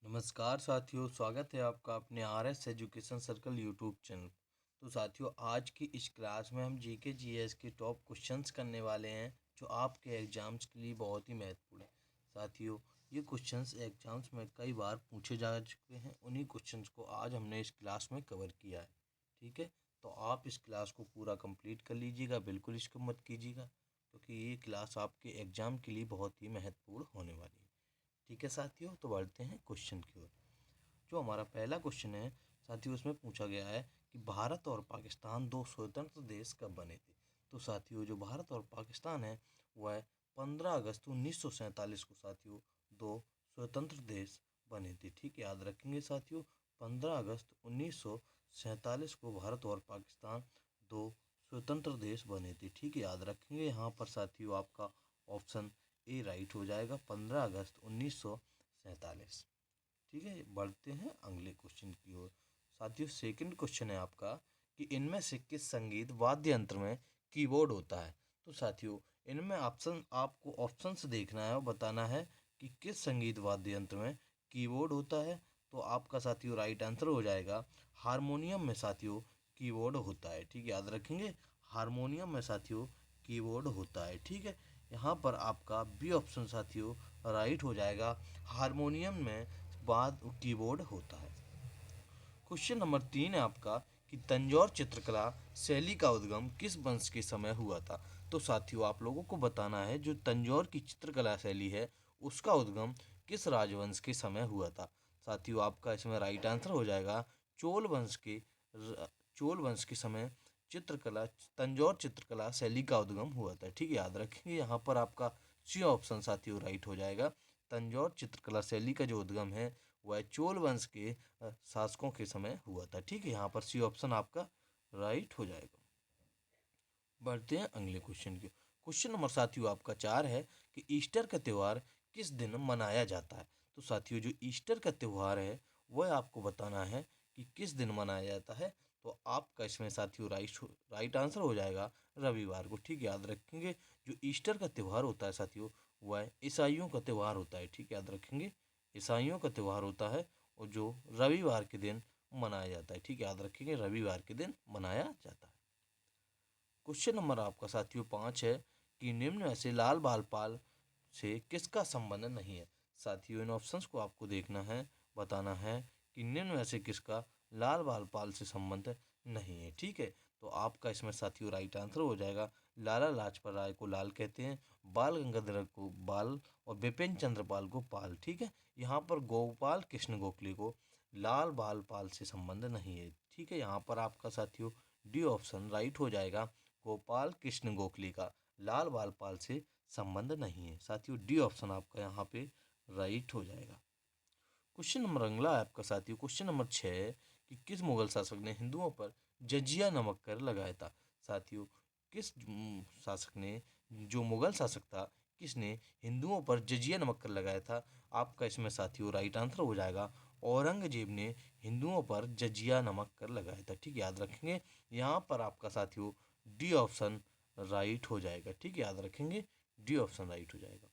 नमस्कार साथियों, स्वागत है आपका अपने R S education circle YouTube channel. तो साथियों, आज की इस क्लास में हम जीके जीएस के टॉप क्वेश्चंस करने वाले हैं जो आपके एग्जाम्स के लिए बहुत ही महत्वपूर्ण है। साथियों, ये क्वेश्चंस एग्जाम्स में कई बार पूछे जा चुके हैं। उन्हीं क्वेश्चंस को आज हमने इस क्लास में कवर किया है। ठीक है, तो आप इस क्लास को पूरा कंप्लीट कर लीजिएगा, बिल्कुल इसको मत कीजिएगा, क्योंकि ये क्लास आपके एग्ज़ाम के लिए बहुत ही महत्वपूर्ण होने वाली है। ठीक है साथियों, तो बढ़ते हैं क्वेश्चन की ओर। जो हमारा पहला क्वेश्चन है साथियों, उसमें पूछा गया है कि भारत और पाकिस्तान दो स्वतंत्र देश कब बने थे। तो साथियों, जो भारत और पाकिस्तान है वह 15 अगस्त 1947 को साथियों दो स्वतंत्र देश बने थे। ठीक है, याद रखेंगे साथियों, 15 अगस्त 1947 को भारत और पाकिस्तान दो स्वतंत्र देश बने थे। ठीक है, याद रखेंगे। यहाँ पर साथियों आपका ऑप्शन ए राइट हो जाएगा, 15 अगस्त 1947। ठीक है, बढ़ते हैं अगले क्वेश्चन की ओर। साथियों, सेकंड क्वेश्चन है आपका कि इनमें से किस संगीत वाद्य यंत्र में कीबोर्ड होता है। तो साथियों, इनमें ऑप्शन आपको ऑप्शंस देखना है और बताना है कि किस संगीत वाद्य यंत्र में कीबोर्ड होता है। तो आपका साथियों राइट आंसर हो जाएगा हारमोनियम में साथियों कीबोर्ड होता है। ठीक है, याद रखेंगे, हारमोनियम में साथियों कीबोर्ड होता है। ठीक है, यहाँ पर आपका बी ऑप्शन साथियों राइट हो जाएगा, हारमोनियम में बाद कीबोर्ड होता है। क्वेश्चन नंबर 3 है आपका कि तंजौर चित्रकला शैली का उद्गम किस वंश के समय हुआ था। तो साथियों, आप लोगों को बताना है जो तंजौर की चित्रकला शैली है उसका उद्गम किस राजवंश के समय हुआ था। साथियों, आपका इसमें राइट आंसर हो जाएगा चोल वंश के समय चित्रकला तंजौर चित्रकला शैली का उद्गम हुआ था। ठीक है, याद रखेंगे। यहाँ पर आपका सी ऑप्शन साथियों राइट हो जाएगा। तंजौर चित्रकला शैली का जो उद्गम है वह चोल वंश के शासकों के समय हुआ था। ठीक है, यहाँ पर सी ऑप्शन आपका राइट हो जाएगा। बढ़ते हैं अगले क्वेश्चन की। क्वेश्चन नंबर साथियों आपका 4 है कि ईस्टर का त्यौहार किस दिन मनाया जाता है। तो साथियों, जो ईस्टर का त्यौहार है वह आपको बताना है कि किस दिन मनाया जाता है। तो आपका इसमें साथियों राइट आंसर हो जाएगा रविवार को। ठीक है, याद रखेंगे। जो ईस्टर का त्यौहार होता है साथियों वह ईसाइयों का त्यौहार होता है। ठीक है, याद रखेंगे, ईसाइयों का त्यौहार होता है और जो रविवार के दिन मनाया जाता है। ठीक है, याद रखेंगे, रविवार के दिन मनाया जाता है। क्वेश्चन नंबर आपका साथियों 5 है कि निम्न में से लाल बाल पाल से किसका संबंध नहीं है। साथियों, इन ऑप्शंस को आपको देखना है, बताना है कि निम्न में से किसका लाल बाल पाल से संबंध नहीं है। ठीक है, तो आपका इसमें साथियों राइट आंसर हो जाएगा, लाला लाजपत राय को लाल कहते हैं, बाल गंगाधर को बाल और बिपिन चंद्र पाल को पाल। ठीक है, यहाँ पर गोपाल कृष्ण गोखले को लाल बाल पाल से संबंध नहीं है। ठीक है, यहाँ पर आपका साथियों डी ऑप्शन राइट हो जाएगा, गोपाल कृष्ण गोखले का लाल बाल पाल से संबंध नहीं है। साथियों, डी ऑप्शन आपका यहाँ पे राइट हो जाएगा। क्वेश्चन नंबर अगला है आपका साथियों, क्वेश्चन नंबर 6 है कि किस मुगल शासक ने हिंदुओं पर जजिया नमक कर लगाया था। साथियों, किस शासक ने, जो मुगल शासक था, किसने हिंदुओं पर जजिया नमक कर लगाया था। आपका इसमें साथियों राइट आंसर हो जाएगा, औरंगजेब ने हिंदुओं पर जजिया नमक कर लगाया था। ठीक है, याद रखेंगे। यहाँ पर आपका साथियों डी ऑप्शन राइट हो जाएगा। ठीक है, याद रखेंगे, डी ऑप्शन राइट हो जाएगा।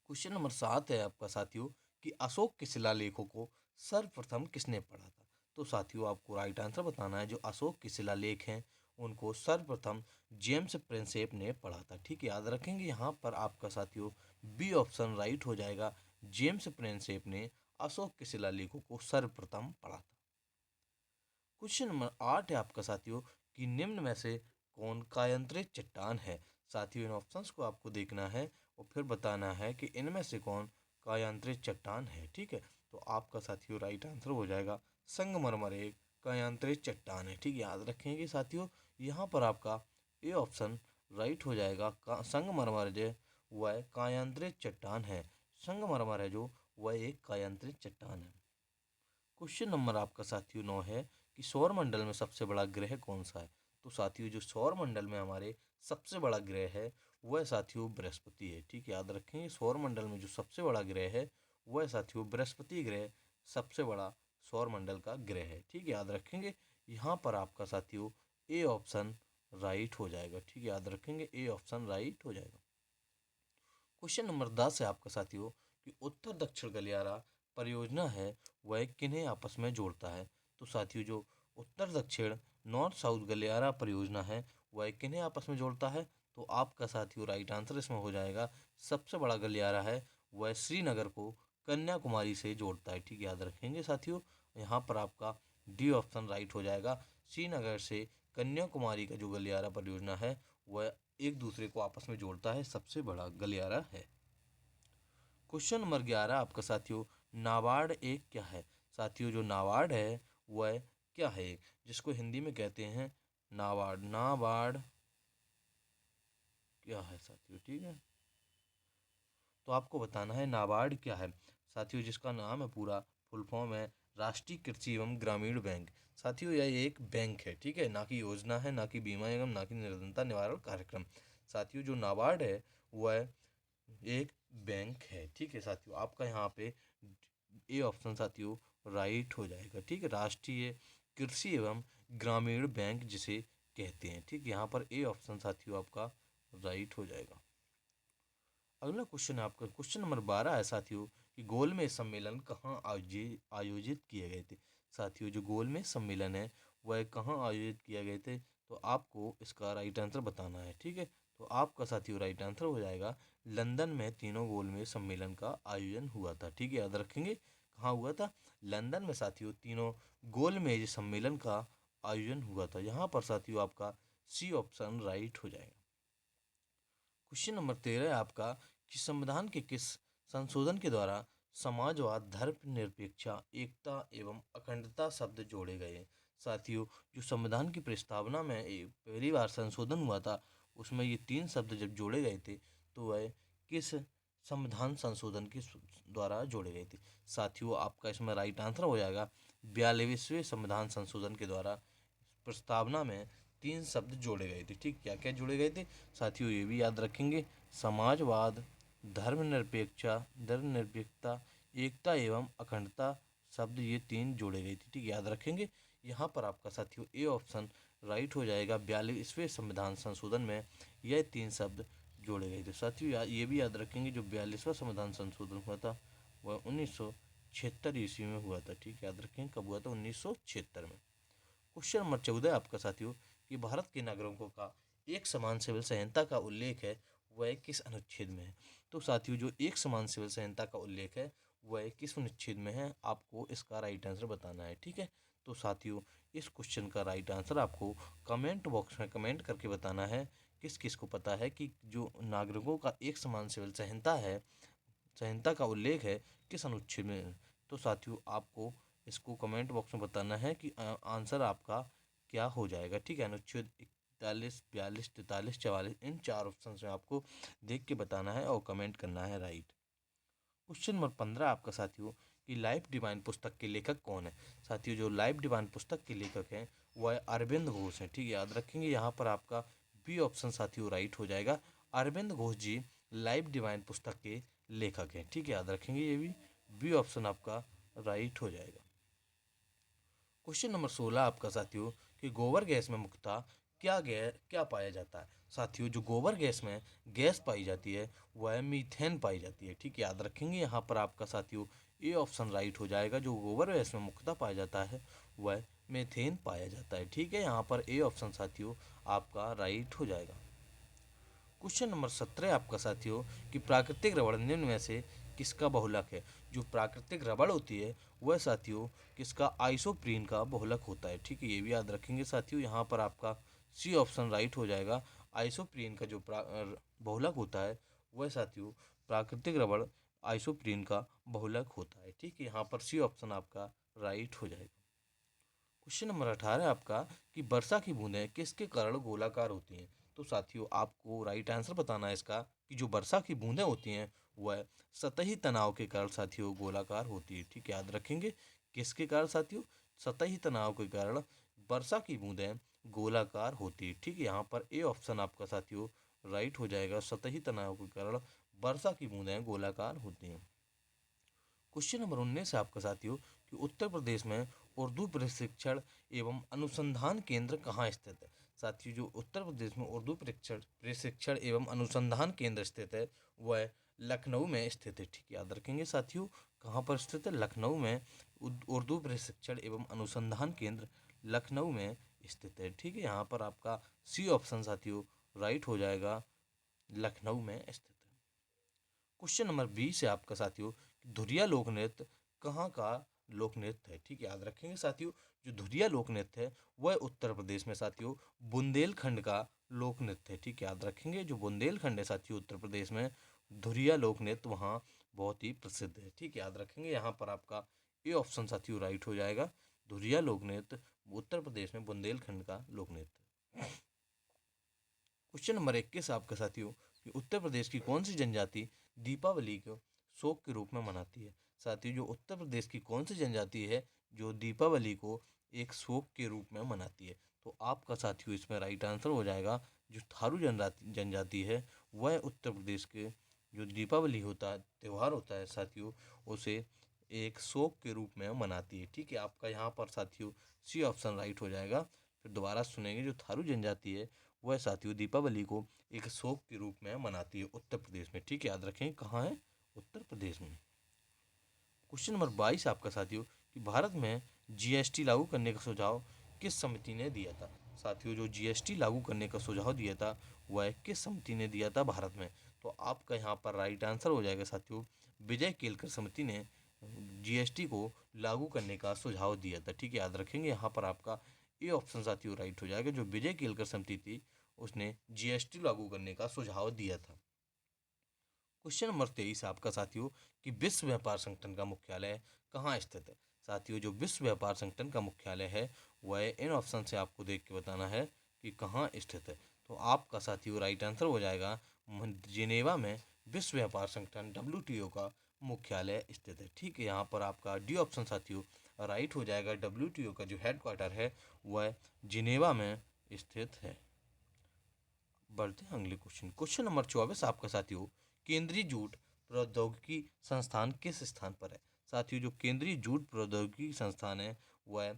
क्वेश्चन नंबर 7 है आपका साथियों कि अशोक के शिलालेखों को सर्वप्रथम किसने पढ़ा था। तो साथियों, आपको राइट आंसर बताना है, जो अशोक के शिलालेख हैं उनको सर्वप्रथम जेम्स प्रिंसेप ने पढ़ा था। ठीक है, याद रखेंगे। यहाँ पर आपका साथियों बी ऑप्शन राइट हो जाएगा, जेम्स प्रिंसेप ने अशोक के शिलालेखों को सर्वप्रथम पढ़ा था। क्वेश्चन नंबर 8 है आपका साथियों कि निम्न में से कौन कायांतरित चट्टान है। साथियों, इन ऑप्शंस को आपको देखना है और फिर बताना है कि इनमें से कौन कायांतरित चट्टान है। ठीक है, तो आपका साथियों राइट आंसर हो जाएगा, संगमरमर एक कायांतरित चट्टान है। ठीक है, याद रखेंगे साथियों। यहाँ पर आपका ए ऑप्शन राइट हो जाएगा, संगमरमर जो वह कायांतरित चट्टान है। संगमरमर है जो वह एक कायांतरित चट्टान है। क्वेश्चन नंबर आपका साथियों 9 है कि सौर मंडल में सबसे बड़ा ग्रह कौन सा है। तो साथियों, जो सौर मंडल में हमारे सबसे बड़ा ग्रह है वह साथियों बृहस्पति है। ठीक है, याद रखेंगे, सौर मंडल में जो सबसे बड़ा ग्रह है वह साथियों बृहस्पति ग्रह सबसे बड़ा सौर मंडल का ग्रह है। ठीक है, याद रखेंगे। यहाँ पर आपका साथियों ए ऑप्शन राइट हो जाएगा। ठीक है, याद रखेंगे, ए ऑप्शन राइट हो जाएगा। क्वेश्चन नंबर 10 है आपका साथियों कि उत्तर दक्षिण गलियारा परियोजना है वह किन्हें आपस में जोड़ता है? तो साथियों जो उत्तर दक्षिण नॉर्थ साउथ गलियारा परियोजना है वह किन्हें आपस में जोड़ता है? तो आपका साथियों राइट आंसर इसमें हो जाएगा सबसे बड़ा गलियारा है वह श्रीनगर को कन्याकुमारी से जोड़ता है। ठीक, याद रखेंगे साथियों। यहाँ पर आपका डी ऑप्शन राइट हो जाएगा। श्रीनगर से कन्याकुमारी का जो गलियारा परियोजना है वह एक दूसरे को आपस में जोड़ता है, सबसे बड़ा गलियारा है। क्वेश्चन नंबर 11 आपका साथियों, नाबार्ड एक क्या है? साथियों जो नाबार्ड है वह क्या है, जिसको हिंदी में कहते हैं नाबार्ड। नाबार्ड क्या है साथियों? ठीक है, तो आपको बताना है नाबार्ड क्या है साथियों, जिसका नाम है पूरा फुल फॉर्म है राष्ट्रीय कृषि एवं ग्रामीण बैंक। साथियों यह एक बैंक है, ठीक है, ना कि योजना है, ना कि बीमा एवं ना कि निर्धनता निवारण कार्यक्रम। साथियों जो नाबार्ड है वह एक बैंक है। ठीक है साथियों, आपका यहाँ पे ए ऑप्शन साथियों राइट हो जाएगा। ठीक है, राष्ट्रीय कृषि एवं ग्रामीण बैंक जिसे कहते हैं। ठीक, यहाँ पर ए ऑप्शन साथियों आपका राइट हो जाएगा। अगला क्वेश्चन है आपका क्वेश्चन नंबर 12 है साथियों कि गोलमेज सम्मेलन कहाँ आयोजित किए गए थे? साथियों जो गोलमेज सम्मेलन है वह कहाँ आयोजित किए गए थे? तो आपको इसका राइट आंसर बताना है। ठीक है, तो आपका साथियों राइट आंसर हो जाएगा लंदन में तीनों गोलमेज सम्मेलन का आयोजन हुआ था। ठीक है, याद रखेंगे कहाँ हुआ था? लंदन में साथियों तीनों गोलमेज सम्मेलन का आयोजन हुआ था। यहाँ पर साथियों आपका सी ऑप्शन राइट हो जाएगा। क्वेश्चन नंबर 13 है आपका कि संविधान के किस संशोधन के द्वारा समाजवाद, धर्मनिरपेक्षता, एकता एवं अखंडता शब्द जोड़े गए? साथियों जो संविधान की प्रस्तावना में पहली बार संशोधन हुआ था उसमें ये तीन शब्द जब जोड़े गए थे तो वह किस संविधान संशोधन के द्वारा जोड़े गए थे? साथियों आपका इसमें राइट आंसर हो जाएगा 42वें संविधान संशोधन के द्वारा प्रस्तावना में तीन शब्द जोड़े गए थे। ठीक, क्या क्या जोड़े गए थे साथियों ये भी याद रखेंगे, समाजवाद, धर्मनिरपेक्षता, एकता एवं अखंडता शब्द ये तीन जोड़े गए थे। ठीक, याद रखेंगे। यहाँ पर आपका साथियों ए ऑप्शन राइट हो जाएगा। 42वें संविधान संशोधन में यह तीन शब्द जोड़े गए थे। साथियों ये भी याद रखेंगे जो 42वां संविधान संशोधन हुआ था वह 1976 ईस्वी में हुआ था। ठीक, याद रखेंगे कब हुआ था? 1976 में। क्वेश्चन नंबर 14 आपका साथियों कि भारत के नागरिकों का एक समान सिविल संहिता का उल्लेख है वह किस अनुच्छेद में है? तो साथियों जो एक समान सिविल संहिता का उल्लेख है वह किस अनुच्छेद में है आपको इसका राइट आंसर बताना है। ठीक है, तो साथियों इस क्वेश्चन का राइट आंसर आपको कमेंट बॉक्स में कमेंट करके बताना है किस किस को पता है कि जो नागरिकों का एक समान सिविल संहिता का उल्लेख है किस अनुच्छेद में है। तो साथियों आपको इसको कमेंट बॉक्स में बताना है कि आंसर आपका क्या हो जाएगा। ठीक है, अनुच्छेद 41, 42, 43, 44 इन चार ऑप्शन में आपको देख के बताना है और कमेंट करना है राइट। क्वेश्चन नंबर 15 आपका साथियों कि लाइफ डिवाइन पुस्तक के लेखक कौन है? साथियों जो लाइफ डिवाइन पुस्तक के लेखक हैं वह अरविंद घोष हैं। ठीक है, याद रखेंगे यहाँ पर आपका बी ऑप्शन साथियों राइट हो जाएगा। अरविंद घोष जी लाइफ डिवाइन पुस्तक के लेखक हैं। ठीक है, याद रखेंगे ये भी बी ऑप्शन आपका राइट हो जाएगा। क्वेश्चन नंबर 16 आपका साथियों कि गोबर गैस में मुख्यतः क्या पाया जाता है? साथियों जो गोबर गैस में गैस पाई जाती है वह मीथेन पाई जाती है। ठीक, याद रखेंगे यहाँ पर आपका साथियों ए ऑप्शन राइट हो जाएगा। जो गोबर गैस में मुख्यतः पाया जाता है वह मीथेन पाया जाता है। ठीक है, यहाँ पर ए ऑप्शन साथियों आपका राइट हो जाएगा। क्वेश्चन नंबर 17 आपका साथियों कि प्राकृतिक रबड़ निम्न में से किसका बहुलक है? जो प्राकृतिक रबड़ होती है वह साथियों किसका आइसोप्रीन का बहुलक होता है। ठीक है, ये भी याद रखेंगे साथियों। यहाँ पर आपका सी ऑप्शन राइट हो जाएगा। आइसोप्रीन का जो बहुलक होता है वह साथियों प्राकृतिक रबड़ आइसोप्रीन का बहुलक होता है। ठीक है, यहाँ पर सी ऑप्शन आपका राइट हो जाएगा। क्वेश्चन नंबर 18 आपका कि वर्षा की बूंदें किसके कारण गोलाकार होती हैं? तो साथियों आपको राइट आंसर बताना है इसका कि जो वर्षा की बूंदें होती हैं वह सतही तनाव के कारण साथियों गोलाकार होती है। ठीक है, याद रखेंगे किसके कारण साथियों? सतही तनाव के कारण वर्षा की बूंदें गोलाकार होती है। ठीक है, यहाँ पर ए ऑप्शन आपका साथियों राइट हो जाएगा। सतही तनाव के कारण वर्षा की बूंदें गोलाकार होती हैं। क्वेश्चन नंबर 19 है आपका साथियों कि उत्तर प्रदेश में उर्दू प्रशिक्षण एवं अनुसंधान केंद्र कहाँ स्थित है? साथियों जो उत्तर प्रदेश में उर्दू प्रशिक्षण एवं अनुसंधान केंद्र स्थित है वह लखनऊ में स्थित है। ठीक, याद रखेंगे साथियों कहाँ पर स्थित है? लखनऊ में। उर्दू प्रशिक्षण एवं अनुसंधान केंद्र लखनऊ में स्थित है। ठीक है, यहाँ पर आपका सी ऑप्शन साथियों राइट हो जाएगा, लखनऊ में स्थित है। क्वेश्चन नंबर 20 है आपका साथियों, धुरिया लोक नृत्य कहाँ का लोक नृत्य है? ठीक है, याद रखेंगे साथियों, जो धुरिया लोक नृत्य है वह उत्तर प्रदेश में साथियों बुंदेलखंड का लोक नृत्य है। ठीक है, याद रखेंगे, जो बुंदेलखंड है साथियों उत्तर प्रदेश में, धुरिया लोक नृत्य वहाँ बहुत ही प्रसिद्ध है। ठीक है, याद रखेंगे, यहाँ पर आपका ए ऑप्शन साथियों राइट हो जाएगा, धुरिया लोक नृत्य उत्तर प्रदेश में बुंदेलखंड का लोक नृत्य। क्वेश्चन नंबर 21 आपका साथियों, कि उत्तर प्रदेश की कौन सी जनजाति दीपावली को शोक के रूप में मनाती है? साथियों, जो उत्तर प्रदेश की कौन सी जनजाति है जो दीपावली को एक शोक के रूप में मनाती है? तो आपका साथियों इसमें राइट आंसर हो जाएगा, जो थारू जनजाति है वह उत्तर प्रदेश के जो दीपावली होता है, त्यौहार होता है साथियों, उसे एक शोक के रूप में मनाती है। ठीक है, आपका यहाँ पर साथियों सी ऑप्शन राइट हो जाएगा। फिर दोबारा सुनेंगे, जो थारू जनजाति है वह साथियों दीपावली को एक शोक के रूप में मनाती है उत्तर प्रदेश में। ठीक है, याद रखें कहाँ है? उत्तर प्रदेश में। क्वेश्चन नंबर 22 आपका साथियों, कि भारत में जीएसटी लागू करने का सुझाव किस समिति ने दिया था? साथियों, जो जीएसटी लागू करने का सुझाव दिया था वह किस समिति ने दिया था भारत में? तो आपका यहाँ पर राइट आंसर हो जाएगा साथियों, विजय केलकर समिति ने जीएसटी को लागू करने का सुझाव दिया था। ठीक है, याद रखेंगे, यहाँ पर आपका ए ऑप्शन साथियों राइट हो जाएगा, जो विजय केलकर समिति थी उसने जीएसटी लागू करने का सुझाव दिया था। क्वेश्चन नंबर 23 आपका साथियों, कि विश्व व्यापार संगठन का मुख्यालय कहाँ स्थित है? साथियों, जो विश्व व्यापार संगठन का मुख्यालय है वह इन ऑप्शन से आपको देख के बताना है कि कहाँ स्थित है। तो आपका साथियों राइट आंसर हो जाएगा, जिनेवा में विश्व व्यापार संगठन WTO का मुख्यालय स्थित है। ठीक है, यहाँ पर आपका डी ऑप्शन साथियों राइट हो जाएगा, WTO का जो हेडक्वार्टर है वह जिनेवा में स्थित है। बढ़ते हैं अगले क्वेश्चन नंबर 24 आपका साथियों, केंद्रीय जूट प्रौद्योगिकी संस्थान किस स्थान पर है? साथियों, जो केंद्रीय जूट प्रौद्योगिकी संस्थान है वह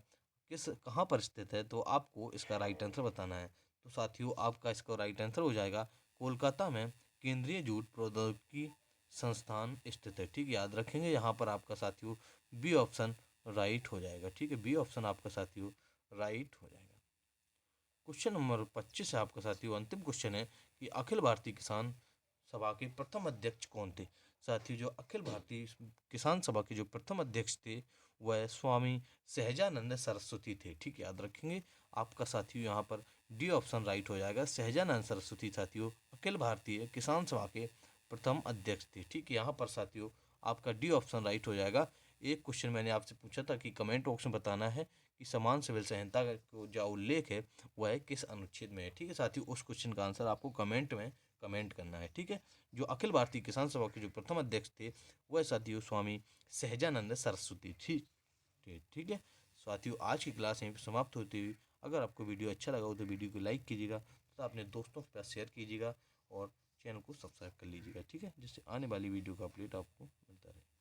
कहाँ पर स्थित है? तो आपको इसका राइट आंसर बताना है। तो साथियों आपका इसका राइट आंसर हो जाएगा, कोलकाता में केंद्रीय जूट प्रौद्योगिकी संस्थान स्थित है। ठीक है, याद रखेंगे, यहाँ पर आपका साथियों बी ऑप्शन राइट हो जाएगा। ठीक है, बी ऑप्शन आपका साथियों राइट हो जाएगा। क्वेश्चन नंबर 25 है आपका साथियों, अंतिम क्वेश्चन है, कि अखिल भारतीय किसान सभा के प्रथम अध्यक्ष कौन थे? साथियों, जो अखिल भारतीय किसान सभा के जो प्रथम अध्यक्ष थे वह स्वामी सहजानंद सरस्वती थे। ठीक है, याद रखेंगे, आपका साथियों यहाँ पर डी ऑप्शन राइट हो जाएगा, सहजानंद सरस्वती साथियों अखिल भारतीय किसान सभा के प्रथम अध्यक्ष थे। ठीक है, यहाँ पर साथियों आपका डी ऑप्शन राइट हो जाएगा। एक क्वेश्चन मैंने आपसे पूछा था कि कमेंट बॉक्स में बताना है कि समान सिविल संहिता का जो उल्लेख है वह किस अनुच्छेद में है। ठीक है साथियों, उस क्वेश्चन का आंसर आपको कमेंट में कमेंट करना है। ठीक है, जो अखिल भारतीय किसान सभा के जो प्रथम अध्यक्ष थे वह साथियों स्वामी सहजानंद सरस्वती थी। ठीक है साथियों, आज की क्लास यहीं पर समाप्त होती हुई, अगर आपको वीडियो अच्छा लगा हो तो वीडियो को लाइक कीजिएगा तथा अपने दोस्तों के पास शेयर कीजिएगा और चैनल को सब्सक्राइब कर लीजिएगा। ठीक है, जिससे आने वाली वीडियो का अपडेट आपको मिलता रहे।